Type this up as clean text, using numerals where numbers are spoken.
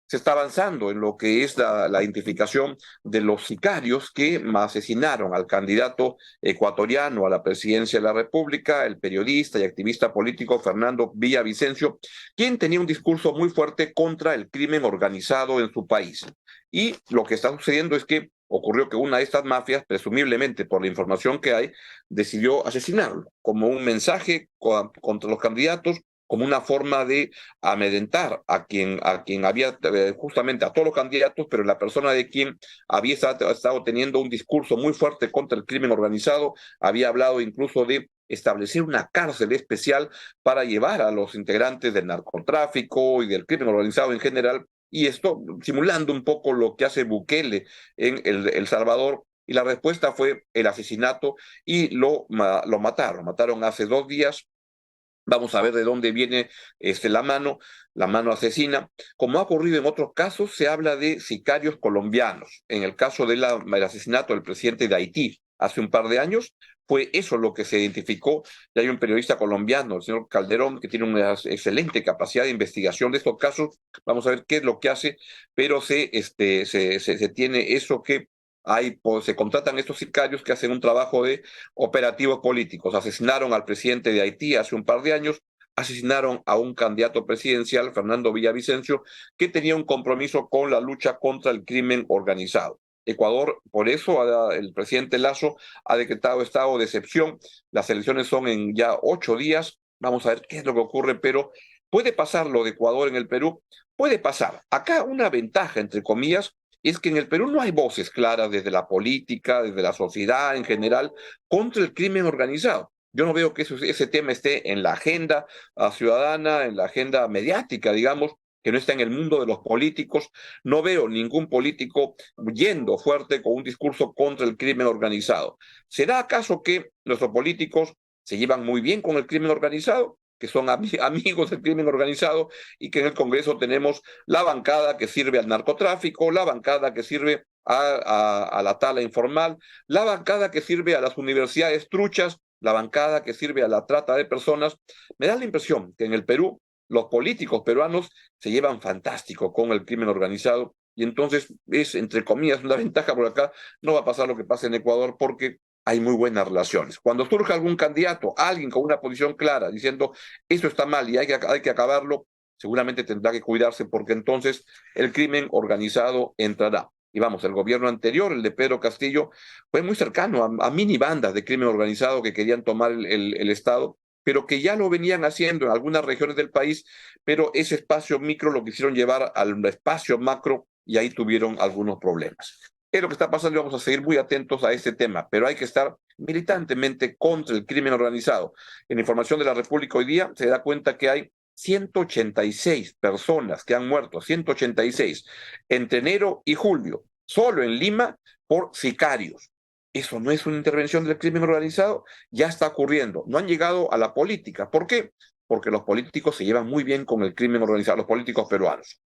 se está avanzando en lo que es la identificación de los sicarios que asesinaron al candidato ecuatoriano a la presidencia de la República, el periodista y activista político Fernando Villavicencio, quien tenía un discurso muy fuerte contra el crimen organizado en su país. Y lo que está sucediendo es que ocurrió que una de estas mafias, presumiblemente por la información que hay, decidió asesinarlo como un mensaje contra los candidatos, como una forma de amedrentar a quien había, justamente a todos los candidatos, pero la persona de quien había estado teniendo un discurso muy fuerte contra el crimen organizado, había hablado incluso de establecer una cárcel especial para llevar a los integrantes del narcotráfico y del crimen organizado en general, y esto simulando un poco lo que hace Bukele en El Salvador. Y la respuesta fue el asesinato y lo mataron hace 2 días. Vamos a ver de dónde viene la mano asesina. Como ha ocurrido en otros casos, se habla de sicarios colombianos. En el caso del asesinato del presidente de Haití hace un par de años, fue eso lo que se identificó. Y hay un periodista colombiano, el señor Calderón, que tiene una excelente capacidad de investigación de estos casos. Vamos a ver qué es lo que hace, pero se tiene eso que pues, se contratan estos sicarios que hacen un trabajo de operativos políticos. Asesinaron al presidente de Haití hace un par de años, asesinaron a un candidato presidencial, Fernando Villavicencio, que tenía un compromiso con la lucha contra el crimen organizado. Ecuador, por eso, el presidente Lasso ha decretado estado de excepción. Las elecciones son en ya 8 días. Vamos a ver qué es lo que ocurre, pero puede pasar lo de Ecuador en el Perú. Puede pasar. Acá una ventaja, entre comillas, es que en el Perú no hay voces claras desde la política, desde la sociedad en general, contra el crimen organizado. Yo no veo que ese tema esté en la agenda ciudadana, en la agenda mediática, digamos, que no está en el mundo de los políticos. No veo ningún político yendo fuerte con un discurso contra el crimen organizado. ¿Será acaso que nuestros políticos se llevan muy bien con el crimen organizado, que son amigos del crimen organizado, y que en el Congreso tenemos la bancada que sirve al narcotráfico, la bancada que sirve a la tala informal, la bancada que sirve a las universidades truchas, la bancada que sirve a la trata de personas? Me da la impresión que en el Perú los políticos peruanos se llevan fantástico con el crimen organizado, y entonces es, entre comillas, una ventaja. Por acá no va a pasar lo que pasa en Ecuador, porque hay muy buenas relaciones. Cuando surja algún candidato, alguien con una posición clara, diciendo esto está mal y hay que acabarlo, seguramente tendrá que cuidarse, porque entonces el crimen organizado entrará. Y vamos, el gobierno anterior, el de Pedro Castillo, fue muy cercano a mini bandas de crimen organizado que querían tomar el Estado, pero que ya lo venían haciendo en algunas regiones del país, pero ese espacio micro lo quisieron llevar al espacio macro y ahí tuvieron algunos problemas. Es lo que está pasando y vamos a seguir muy atentos a este tema, pero hay que estar militantemente contra el crimen organizado. En información de la República hoy día se da cuenta que hay 186 personas que han muerto, 186, entre enero y julio, solo en Lima, por sicarios. Eso no es una intervención del crimen organizado, ya está ocurriendo. No han llegado a la política. ¿Por qué? Porque los políticos se llevan muy bien con el crimen organizado, los políticos peruanos.